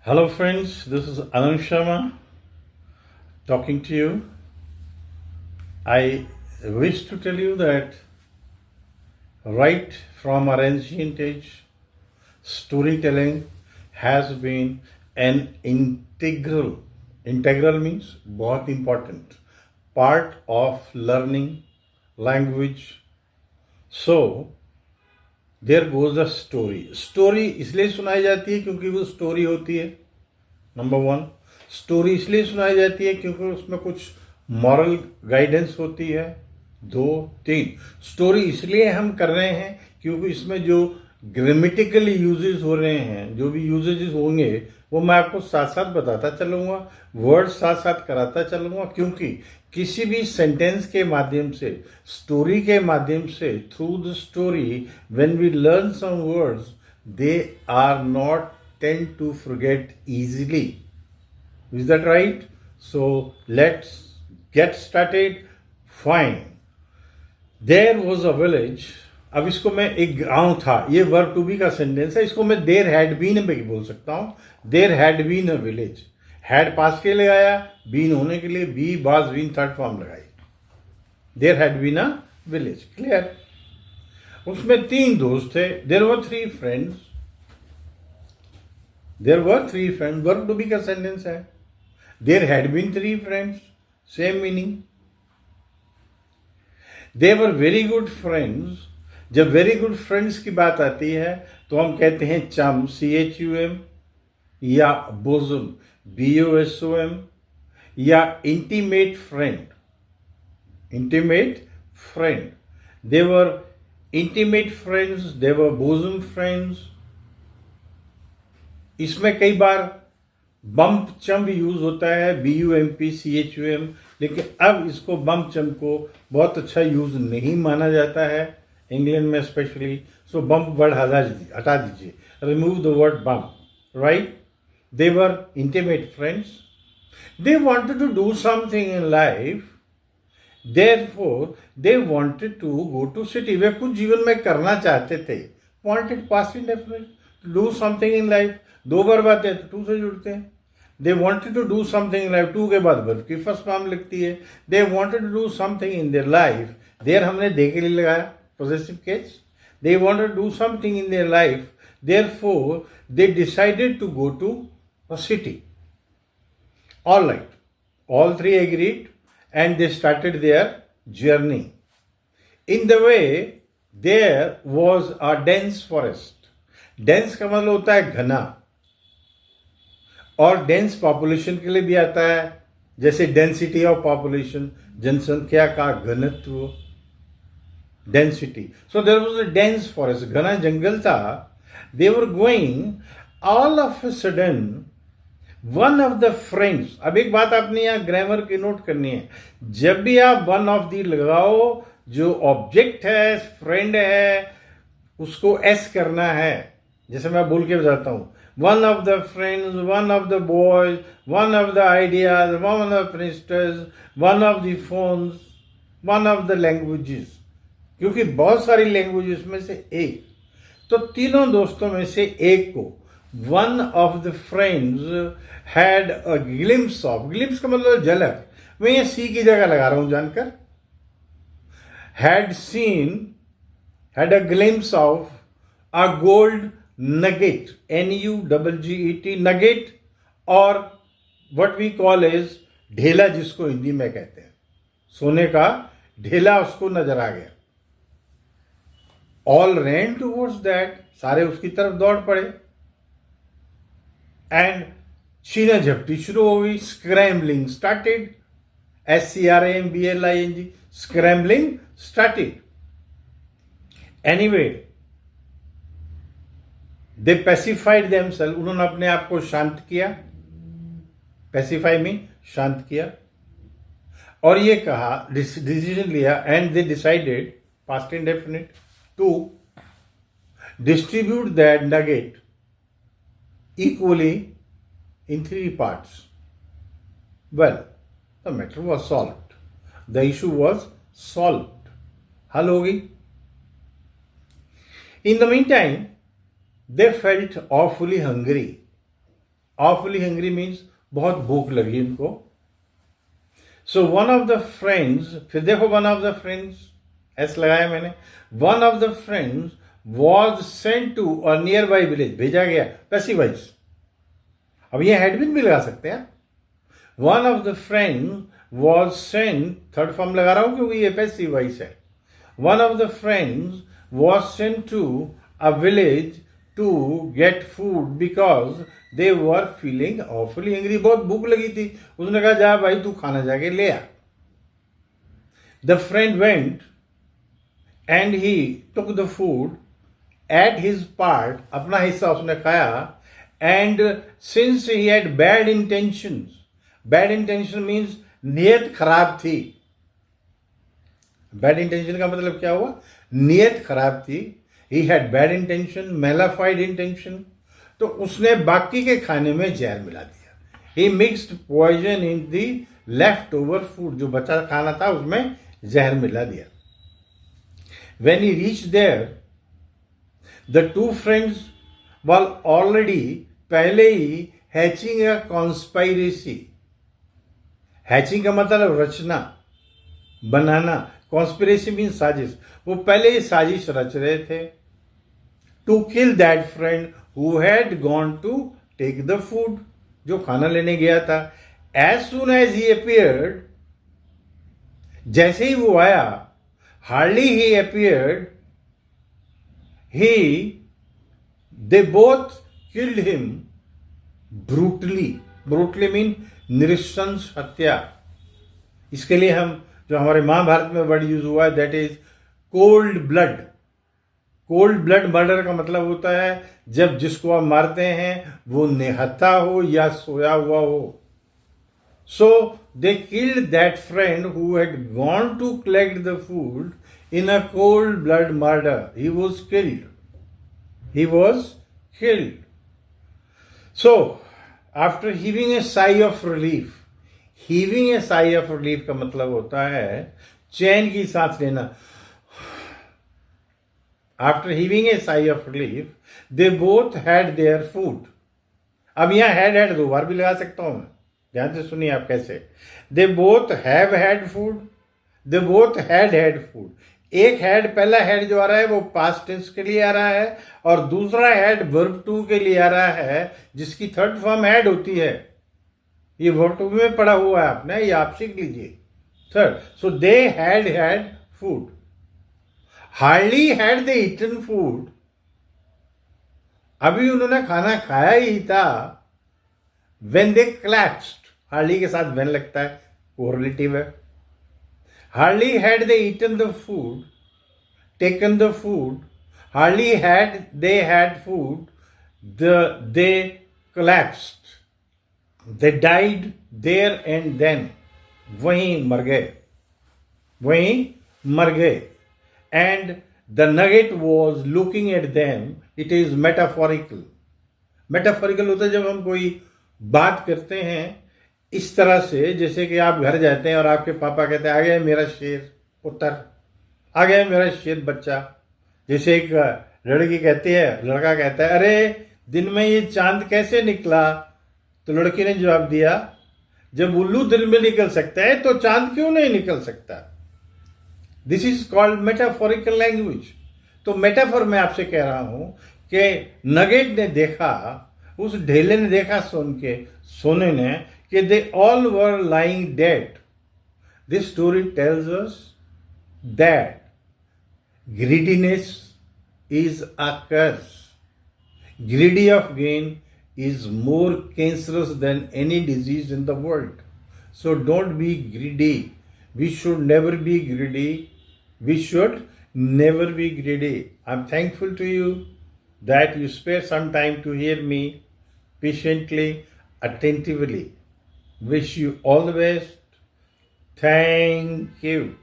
Hello, friends. This is Anand Sharma talking to you. I wish to tell you that right from our ancient age, storytelling has been an integral means बहुत important part of learning language. So there goes the story. Story इसलिए सुनाई जाती है क्योंकि वो story होती है. Number one. Story इसलिए सुनाई जाती है क्योंकि उसमें कुछ मॉरल गाइडेंस होती है. दो. तीन. स्टोरी इसलिए हम कर रहे हैं क्योंकि इसमें जो ग्रामेटिकली यूजेस हो रहे हैं, जो भी यूजेज होंगे वो मैं आपको साथ साथ बताता चलूँगा, वर्ड साथ साथ कराता चलूँगा. क्योंकि किसी भी सेंटेंस के माध्यम से, स्टोरी के माध्यम से, through the story when we learn some words, they are not tend to forget easily. Is that right? So let's get started. Fine. There was a village. अब इसको मैं एक गांव था, ये वर्ब टू बी का सेंटेंस है, इसको मैं देयर हैड बीन में बोल सकता हूं. There had been a village. Had past के लिए आया, बीन होने के लिए बी बाज बीन थर्ड फॉर्म लगाई. There had been a village. Clear? उसमें तीन दोस्त थे. There were three friends. There were three friends verb to be का सेंटेंस है. There had been three friends, same meaning. They were very good friends. जब very good friends की बात आती है तो हम कहते हैं चम, CHUM, या बोसम, BOSOM, या intimate friend. Intimate friend. They were intimate friends, they were bosom friends. इसमें कई बार बम्प चम भी यूज होता है, BUMP, CHUM, लेकिन अब इसको बम्प चम को बहुत अच्छा यूज नहीं माना जाता है इंग्लैंड में स्पेशली. सो बम्प वर्ड हटा दीजिए. Remove the word bump. Right? They were intimate friends. They wanted to do something in life. Therefore they wanted to go to city. वे कुछ जीवन में करना चाहते थे. Wanted past indefinite. Do something in life. दो बार बात है तो टू से जुड़ते हैं. They wanted to do something in life. To के बाद वर्ब की फर्स्ट फॉर्म लिखती है. They wanted to do something in their life. There हमने दे के लिए लगाया, possessive case. They wanted to do something in their life. Therefore, they decided to go to a city. All right. All three agreed and they started their journey. In the way, there was a dense forest. Dense का मतलब होता है घना, और dense population के लिए भी आता है, जैसे डेंसिटी ऑफ पॉपुलेशन, जनसंख्या का घनत्व, density. So there was a dense forest. घना जंगल था. They were going. All of a sudden one of the friends. अब एक बात आपने यहां ग्रामर की नोट करनी है. जब भी आप वन ऑफ दी लगाओ, जो ऑब्जेक्ट है, फ्रेंड है, उसको एस करना है. जैसे मैं बोल के बताता हूं, one of the friends, one of the boys, one of the ideas, one of printers, one of the phones, one of the languages. क्योंकि बहुत सारी लैंग्वेजेस में से एक. तो तीनों दोस्तों में से एक को one of the friends had a glimpse of. Glimpse का मतलब झलक. मैं ये सी की जगह लगा रहा हूं जानकर. Had seen, had a glimpse of a gold nugget, NUGGET, nugget, और व्हाट वी कॉल एज ढेला, जिसको हिंदी में कहते हैं सोने का ढेला, उसको नजर आ गया. All rain towards that. सारे उसकी तरफ दौड़ पड़े. एंड छीना झपटी शुरू हो गई. Scrambling started. SCRAMBLING. Scrambling started. Anyway, they pacified themselves. उन्होंने अपने आप को शांत किया. पैसिफाई में शांत किया. और ये कहा, डिसीजन लिया, and they decided, past indefinite, to distribute that nugget equally in three parts. Well, the matter was solved. The issue was solved. हल हो गई. In the meantime, they felt awfully hungry. awfully hungry means बहुत भूख लगी उनको. So one of the friends, फिर देखो one of the friends, S लगाया मैंने. One of the friends was sent to a nearby village, भेजा गया, पैसिव वॉइस. अब ये हैड बीन भी लगा सकते हैं. One of the friends was sent, third form लगा रहा हूं क्योंकि ये पैसिव वॉइस है. One of the friends was sent to a village to get food because they were feeling awfully hungry. बहुत भूख लगी थी. उसने कहा जा भाई तू खाना जाके ले आ. The friend went and he took the food at his part, अपना हिस्सा उसने खाया. And since he had bad intentions means नियत खराब थी. बैड इंटेंशन का मतलब क्या हुआ? नियत खराब थी. He had bad intention, mala fide intention. तो उसने बाकी के खाने में जहर मिला दिया. He mixed poison in the left over food, जो बचा खाना था उसमें जहर मिला दिया. When he reach there, the two friends were already, पहले ही हैचिंग अ कॉन्स्पायरेसी. हैचिंग का मतलब रचना, बनाना. कॉन्स्पिरेसी मीन साजिश. वो पहले ही साजिश रच रहे थे. To kill that friend who had gone to take the food, जो खाना लेने गया था. As soon as he appeared, जैसे ही वो आया, hardly he appeared, they both killed him brutally. Brutally mean नृशंस हत्या. इसके लिए हम, जो हमारे महाभारत में वर्ड यूज हुआ है, that is cold blood. Cold blood murder का मतलब होता है जब जिसको आप मारते हैं वो निहत्था हो या सोया हुआ हो. So they killed that friend who had gone to collect the food in a cold blood murder. He was killed. He was killed. So, after heaving a sigh of relief, heaving a sigh of relief का मतलब होता है चैन की सांस लेना. After heaving a sigh of relief, they both had their food. अब यहां had दो बार भी लगा सकता हूं मैं. ध्यान से सुनिए आप कैसे. They both have had food. They both had food. एक हेड, पहला हेड जो आ रहा है वो पास्ट टेंस के लिए आ रहा है, और दूसरा हेड वर्ब टू के लिए आ रहा है, जिसकी थर्ड फॉर्म हेड होती है. ये वर्ब टू में पढ़ा हुआ है आपने, ये आप सीख लीजिए. Third, so they had food. Hardly had they eaten food. अभी उन्होंने खाना खाया ही था. व्हेन दे क्लैप्स्ड, हार्डली के साथ व्हेन लगता है, कोरिलेटिव है. Hardly had they eaten the food, taken the food, hardly had they had food, they collapsed. They died there and then. वहीं मर गए. And the nugget was looking at them. It is metaphorical. Metaphorical होता है जब हम कोई बात करते हैं इस तरह से, जैसे कि आप घर जाते हैं और आपके पापा कहते हैं आ गया मेरा शेर पुत्र, आ गया मेरा शेर बच्चा. जैसे एक लड़की कहती है, लड़का कहता है अरे दिन में ये चांद कैसे निकला, तो लड़की ने जवाब दिया जब उल्लू दिन में निकल सकता है तो चांद क्यों नहीं निकल सकता. This is called metaphorical language. तो मेटाफोर मैं आपसे कह रहा हूं कि नगेट ने देखा, उस ढेले ने देखा सोने ने, कि they all were lying dead. This story tells us that greediness is a curse. Greedy of gain is more cancerous than any disease in the world. So don't be greedy. We should never be greedy. We should never be greedy. I'm thankful to you that you spare some time to hear me patiently, attentively. Wish you all the best. Thank you.